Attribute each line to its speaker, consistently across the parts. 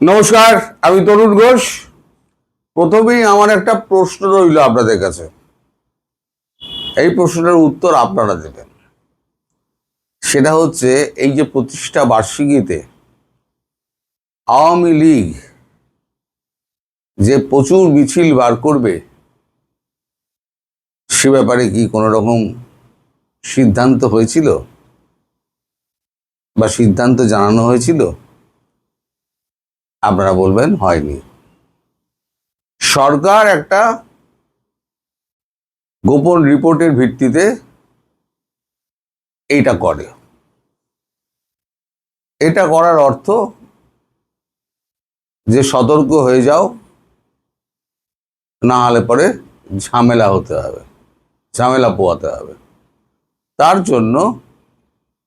Speaker 1: নমস্কার, আমি তরুণ ঘোষ। প্রথমেই আমার একটা প্রশ্ন রইল আপনাদের কাছে। এই প্রশ্নের উত্তর আপনারা দেবেন। সেটা হচ্ছে, এই যে প্রতিষ্ঠা বার্ষিকীতে আওয়ামী লীগ যে প্রচুর মিছিল বার করবে, সে ব্যাপারে কি কোনো রকম সিদ্ধান্ত হয়েছিল বা সিদ্ধান্ত জানানো হয়েছিল? আপনারা বলবেন হয়নি। সরকার একটা গোপন রিপোর্টের ভিত্তিতে এইটা করে। এটা করার অর্থ যে সতর্ক হয়ে যাও, না হলে পরে ঝামেলা হতে হবে, ঝামেলা পোয়াতে হবে। তার জন্য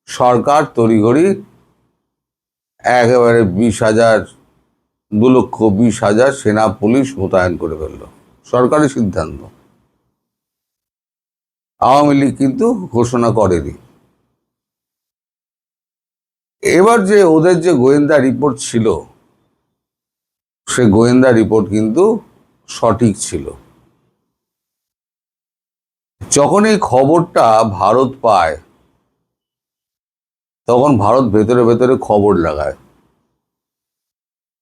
Speaker 1: সরকার তড়িঘড়ি একেবারে 20,000, 2,20,000 সেনা পুলিশ মোতায়েন করে ফেলল। সরকারি সিদ্ধান্ত, আওয়ামী লীগ কিন্তু ঘোষণা করেনি। এবার যে ওদের যে গোয়েন্দা রিপোর্ট ছিল, সে গোয়েন্দা রিপোর্ট কিন্তু সঠিক ছিল। যখন এই খবরটা ভারত পায়, তখন ভারত ভেতরে ভেতরে খবর লাগায়।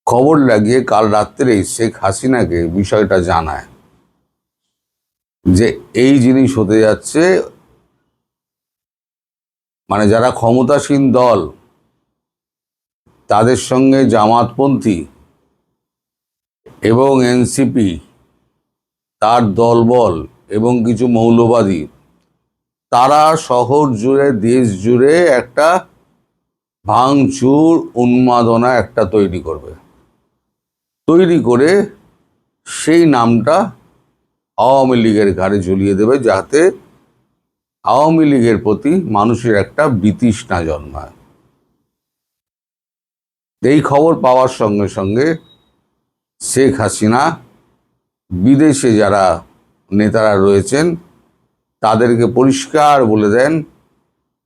Speaker 1: খবর লাগিয়ে কাল রাত্রেই শেখ হাসিনাকে বিষয়টা জানায় যে এই জিনিস হতে যাচ্ছে। মানে যারা ক্ষমতাসীন দল, তাদের সঙ্গে জামাতপন্থী এবং এনসিপি, তার দলবল এবং কিছু মৌলবাদী, তারা শহর জুড়ে, দেশ জুড়ে একটা ভাঙচুর, উন্মাদনা একটা তৈরি করবে। তৈরি করে সেই নামটা আওয়ামী লীগের ঘাড়ে ঝুলিয়ে দেবে, যাতে আওয়ামী লীগের প্রতি মানুষের একটা বিতৃষ্ণা জন্মায়। এই খবর পাওয়ার সঙ্গে সঙ্গে শেখ হাসিনা বিদেশে যারা নেতারা রয়েছেন তাদেরকে পরিষ্কার বলে দেন,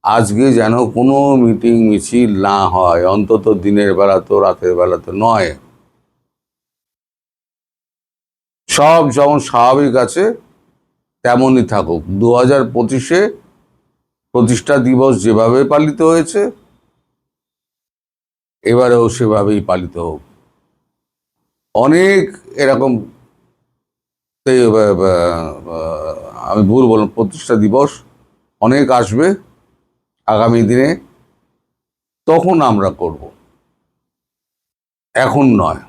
Speaker 1: আজকে যেন কোনো মিটিং মিছিল না হয়, অন্তত দিনের বেলা তো, রাতের বেলা তো নয়। সব যেমন স্বাভাবিক আছে তেমনই থাকুক। 2025-এ প্রতিষ্ঠা দিবস যেভাবে পালিত হয়েছে, এবারেও সেভাবেই পালিত হোক। অনেক এরকম, আমি ভুল বললাম, প্রতিষ্ঠা দিবস অনেক আসবে আগামী দিনে, তখন আমরা করব, এখন নয়।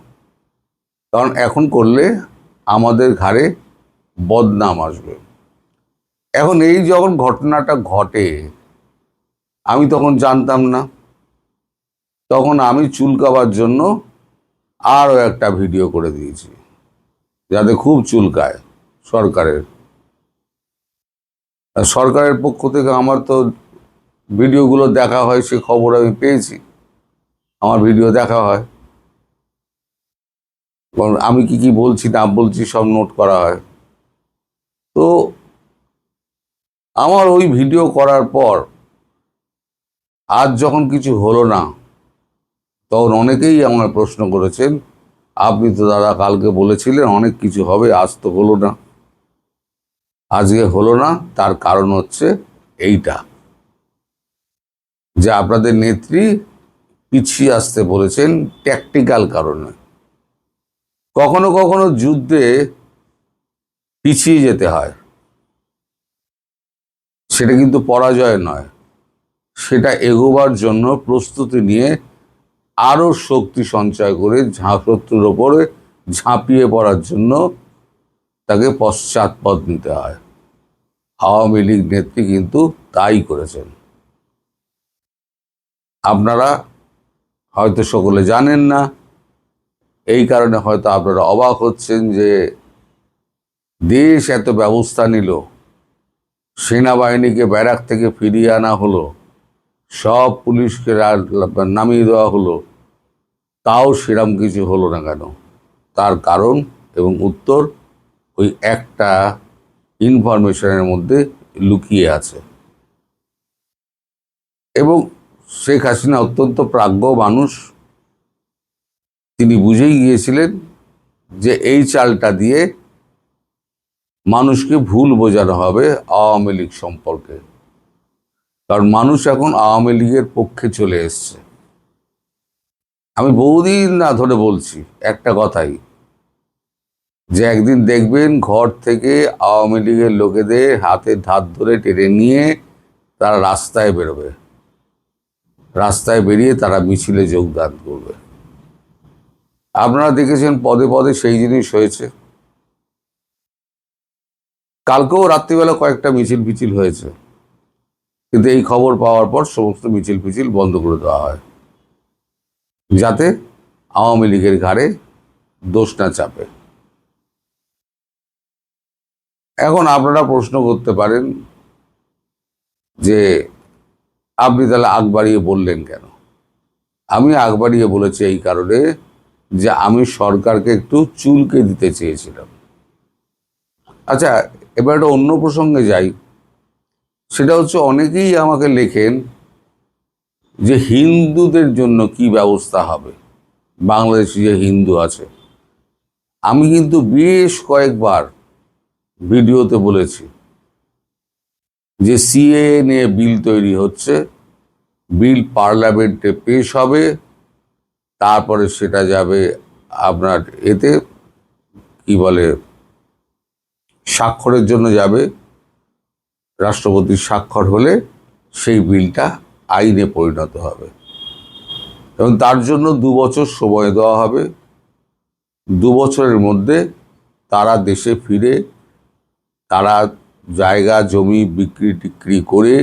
Speaker 1: কারণ এখন করলে আমাদের ঘাড়ে বদনাম আসবে। এখন এই যখন ঘটনাটা ঘটে, আমি তখন জানতাম না। তখন আমি চুলকাবার জন্য আরও একটা ভিডিও করে দিয়েছি, যাতে খুব চুলকায় সরকারের। সরকারের পক্ষ থেকে আমার তো ভিডিওগুলো দেখা হয়, সে খবর আমি পেয়েছি, আমার ভিডিও দেখা হয়, আমি কি কি বলছি না বলছি সব নোট করা হয়। তো আমার ওই ভিডিও করার পর আজ যখন কিছু হলো না, তখন অনেকেই আমার প্রশ্ন করেছেন, আপনি তো দাদা কালকে বলেছিলেন অনেক কিছু হবে, আজ তো হলো না। আজকে হলো না, তার কারণ হচ্ছে এইটা, যে আপনাদের নেত্রী পিছিয়ে আসতে বলেছেন ট্যাকটিক্যাল কারণে। কখনো কখনো যুদ্ধে পিছিয়ে যেতে হয়, সেটা কিন্তু পরাজয় নয়, সেটা এগোবার জন্য প্রস্তুতি নিয়ে আরো শক্তি সঞ্চয় করে শত্রুর ওপরে ঝাঁপিয়ে পড়ার জন্য তাকে পশ্চাৎপদ নিতে হয়। আওয়ামী লীগ নেত্রী কিন্তু তাই করেছেন। আপনারা হয়তো সকলে জানেন না, এই কারণে হয়তো আপনারা অবাক হচ্ছেন যে দেশ এত ব্যবস্থা নিল, সেনাবাহিনীকে ব্যারাক থেকে ফিরিয়ে আনা হলো, সব পুলিশকে নামিয়ে দেওয়া হলো, তাও সেরম কিছু হলো না কেন? তার কারণ এবং উত্তর ওই একটা ইনফরমেশনের মধ্যে লুকিয়ে আছে। এবং শেখ হাসিনা অত্যন্ত প্রাজ্ঞ মানুষ, তিনি বুঝেই গিয়েছিলেন যে এই চালটা দিয়ে মানুষকে ভুল বোঝানো হবে আওয়ামী লীগ সম্পর্কে, কারণ মানুষ এখন আওয়ামী লীগের পক্ষে চলে এসছে। আমি বহুদিন না ধরে বলছি একটা কথাই, যে একদিন দেখবেন ঘর থেকে আওয়ামী লীগের লোকেদের হাতের ধার ধরে টেনে নিয়ে তারা রাস্তায় বেরোবে, রাস্তায় বেরিয়ে তারা মিছিলে যোগদান করবে। আপনারা দেখেছেন পদে পদে সেই জিনিস হয়েছে। কালকেও রাত্রিবেলা কয়েকটা মিছিল ফিছিল হয়েছে, কিন্তু এই খবর পাওয়ার পর সমস্ত মিছিল ফিছিল বন্ধ করে দেওয়া হয়, যাতে আওয়ামী লীগের ঘাড়ে দোষ না চাপে। এখন আপনারা প্রশ্ন করতে পারেন যে আপনি তাহলে আগ বাড়িয়ে বললেন কেন? আমি আগ বাড়িয়ে বলেছি এই কারণে যে আমি সরকারকে একটু চুলকে দিতে চেয়েছিলাম। আচ্ছা, এবার একটা অন্য প্রসঙ্গে যাই। সেটা হচ্ছে, অনেকেই আমাকে লেখেন যে হিন্দুদের জন্য কি ব্যবস্থা হবে, বাংলাদেশি যে হিন্দু আছে। আমি কিন্তু বেশ কয়েকবার ভিডিওতে বলেছি যে সিএএ নিয়ে বিল তৈরি হচ্ছে, বিল পার্লামেন্টে পেশ হবে, তারপরে সেটা যাবে আপনার এতে কি বলে স্বাক্ষরের জন্য যাবে, রাষ্ট্রপতির স্বাক্ষর হলে সেই বিলটা আইনে পরিণত হবে, এবং তার জন্য 2 বছর সময় দেওয়া হবে। 2 বছরের মধ্যে তারা দেশে ফিরে তারা জায়গা জমি বিক্রি টিক্রি করে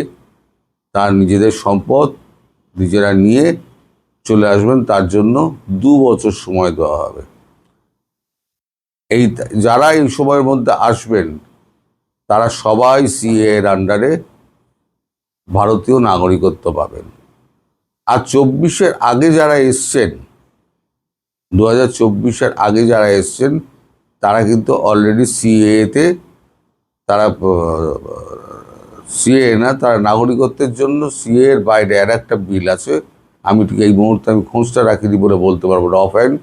Speaker 1: তার নিজেদের সম্পদ নিজেরা নিয়ে চলে আসবেন, তার জন্য 2 বছর সময় দেওয়া হবে। এই যারা এই সময়ের মধ্যে আসবেন তারা সবাই সিএ এর আন্ডারে ভারতীয় নাগরিকত্ব পাবেন। আর 24-এর আগে যারা এসছেন, 2024-এর আগে যারা এসছেন, তারা কিন্তু অলরেডি সিএতে তারা সিএ না, তারা নাগরিকত্বের জন্য সিএ এর বাইরে আর একটা বিল আছে, আমি ঠিক এই মুহূর্তে আমি খোঁজটা রাখিনি বলে বলতে পারবো না অফ হ্যান্ড।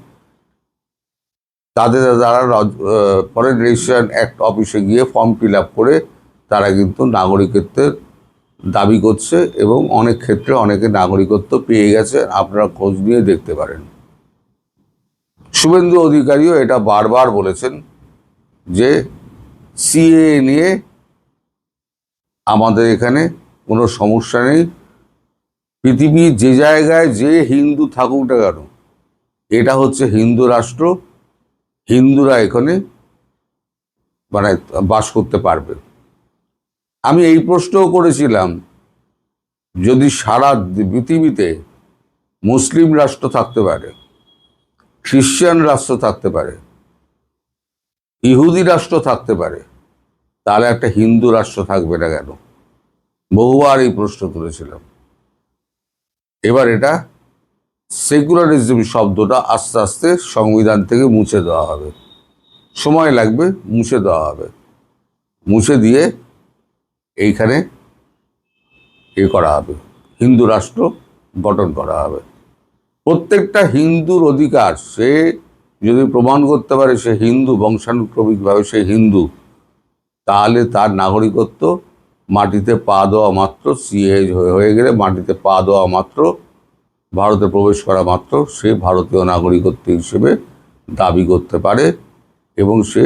Speaker 1: তাদের দ্বারা ফরেন রেজিস্ট্রেশন অ্যাক্ট অফিসে গিয়ে ফর্ম ফিল আপ করে তারা কিন্তু নাগরিকত্বের দাবি করছে, এবং অনেক ক্ষেত্রে অনেকে নাগরিকত্ব পেয়ে গেছে। আপনারা খোঁজ নিয়ে দেখতে পারেন। শুভেন্দু অধিকারীও এটা বারবার বলেছেন যে সিএ নিয়ে আমাদের এখানে কোনো সমস্যা নেই, পৃথিবীর যে জায়গায় যে হিন্দু থাকুক না কেন, এটা হচ্ছে হিন্দু রাষ্ট্র, হিন্দুরা এখানে মানে বাস করতে পারবে। আমি এই প্রশ্নও করেছিলাম, যদি সারা পৃথিবীতে মুসলিম রাষ্ট্র থাকতে পারে, খ্রিশ্চান রাষ্ট্র থাকতে পারে, ইহুদি রাষ্ট্র থাকতে পারে, তাহলে একটা হিন্দু রাষ্ট্র থাকবে না কেন? বহুবার এই প্রশ্ন তুলেছিলাম। এবার এটা সেকুলারিজম শব্দটা আস্তে আস্তে সংবিধান থেকে মুছে দেওয়া হবে, সময় লাগবে, মুছে দেওয়া হবে। মুছে দিয়ে এইখানে করা হবে, হিন্দু রাষ্ট্র গঠন করা হবে। প্রত্যেকটা হিন্দুর অধিকার, সে যদি প্রমাণ করতে পারে সে হিন্দু, বংশানুক্রমিকভাবে সে হিন্দু, তাহলে তার নাগরিকত্ব মাটিতে পা দেওয়া মাত্র, সিএ হয়ে গেলে মাটিতে পা দেওয়া মাত্র, ভারতে প্রবেশ করা মাত্র সে ভারতীয় নাগরিকত্ব হিসেবে দাবি করতে পারে, এবং সে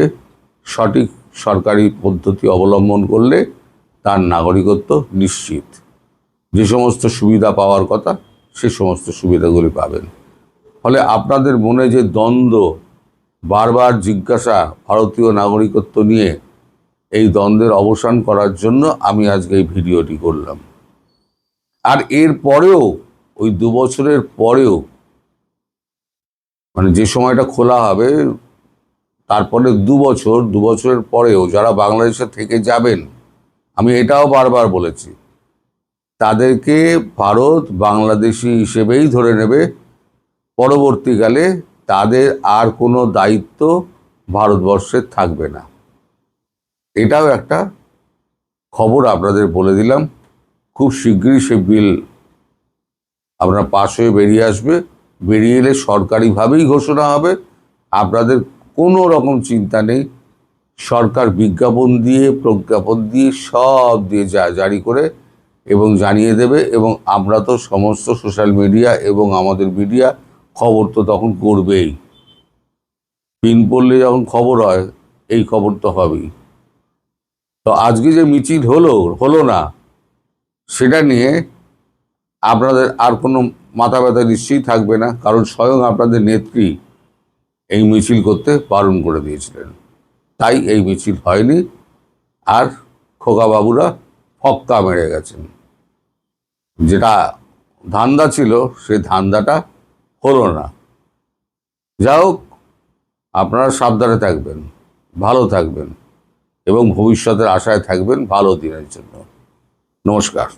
Speaker 1: সঠিক সরকারি পদ্ধতি অবলম্বন করলে তার নাগরিকত্ব নিশ্চিত। যে সমস্ত সুবিধা পাওয়ার কথা সে সমস্ত সুবিধাগুলি পাবেন। ফলে আপনাদের মনে যে দ্বন্দ্ব, বারবার জিজ্ঞাসা ভারতীয় নাগরিকত্ব নিয়ে, এই দ্বন্দ্বের অবসান করার জন্য আমি আজকে এই ভিডিওটি করলাম। আর এর পরেও, ওই 2 বছরের পরেও, মানে যে সময়টা খোলা হবে তারপরে 2 বছরের পরেও যারা বাংলাদেশে থেকে যাবেন, আমি এটাও বারবার বলেছি, তাদেরকে ভারত বাংলাদেশি হিসেবেই ধরে নেবে। পরবর্তীকালে তাদের আর কোনো দায়িত্ব ভারতবর্ষে থাকবে না। এটাও একটা খবর আপনাদের বলে দিলাম। খুব শীঘ্রই সে বিল আপনার পাশ হয়ে বেরিয়ে আসবে, বেরিয়ে এলে সরকারিভাবেই ঘোষণা হবে। আপনাদের কোনো রকম চিন্তা নেই। সরকার বিজ্ঞাপন দিয়ে, প্রজ্ঞাপন দিয়ে, সব দিয়ে জারি করে এবং জানিয়ে দেবে। এবং আমরা তো সমস্ত সোশ্যাল মিডিয়া এবং আমাদের মিডিয়া খবর তো তখন করবেই। পিন পড়লে যখন খবর হয়, এই খবর তো হবেই। তো আজকে যে মিছিল হলো না, সেটা নিয়ে আপনাদের আর কোনো মাথা ব্যথা নিশ্চয়ই থাকবে না, কারণ স্বয়ং আপনাদের নেত্রী এই মিছিল করতে বারণ করে দিয়েছিলেন। তাই এই মিছিল হয়নি, আর খোকাবাবুরা ফক্কা মেরে গেছেন। যেটা ধান্দা ছিল, সেই ধান্দাটা হলো না। যা হোক, আপনারা সাবধানে থাকবেন, ভালো থাকবেন এবং ভবিষ্যতের আশায় থাকবেন ভালো দিনের জন্য। নমস্কার।